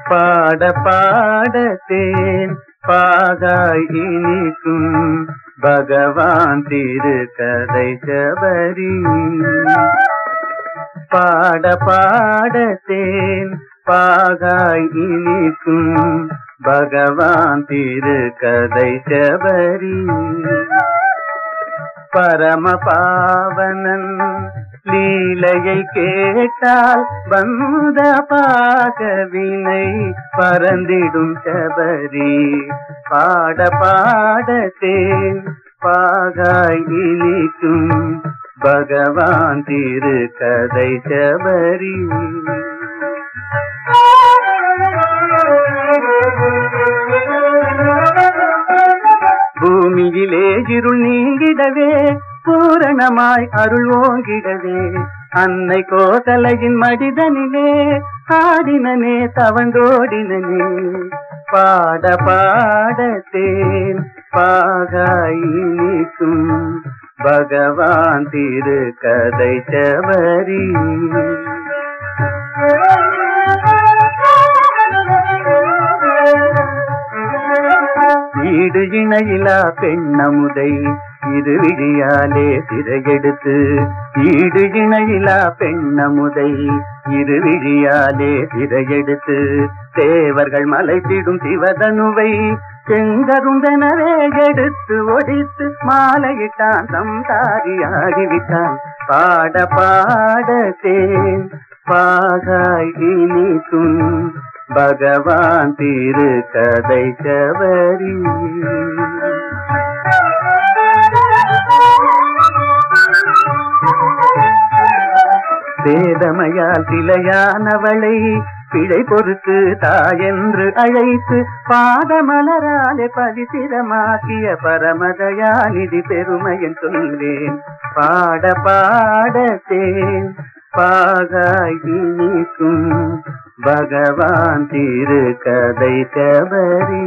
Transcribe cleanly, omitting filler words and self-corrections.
பாட பாடத்தேன் பாகாய் இனிக்கும் பகவான் திருக்கதை சபரி. பாட பாடத்தேன் பாகாய் இனிக்கும் பகவான் திருக்கதை சபரி. பரம பாவனன் லீலையை கேட்டால் வந்த பாகவினை பறந்திடும் சபரி. பாட பாடத்தேன் பாகாய் இனிக்கும் பகவான் திருக்கதை சபரி. பூமியிலே இருள் நீங்கிடவே பூரணமாய் அருள் ஓங்கிடவே அன்னை கோசலையின் மடிதனிலே ஆடினனே தவந்தோடினனே. பாட பாடத்தேன் பாகாய் இனிக்கும் பகவான் திருக்கதை சபரி. ஈடு இணையிலா பெண்ணமுதை இருவிழியாலே சிறையெடுத்து. ஈடு இணையிலா பெண்ணமுதை இருவிழியாலே சிறையெடுத்து தேவர்கள் மலைத்திடும் சிவதனுவை செங்கருந்தனவே எடுத்து ஒடித்து மாலையிட்டான் சம்சாரியாகிவிட்டான். பாட பாடத்தேன் பாகாய் இனிக்கும் பகவான் திருக்கதை சபரி. வேதமையால் சிலையானவளை பிழை பொறுத்து தாயென்று அழைத்து பாதமலராலே பவித்திரமாக்கிய பரமதயாநிதி பெருமையன் சொல்வேன். பாட பாடத்தேன் பாகாய் இனிக்கும் பகவான் திருக்கதை சபரி.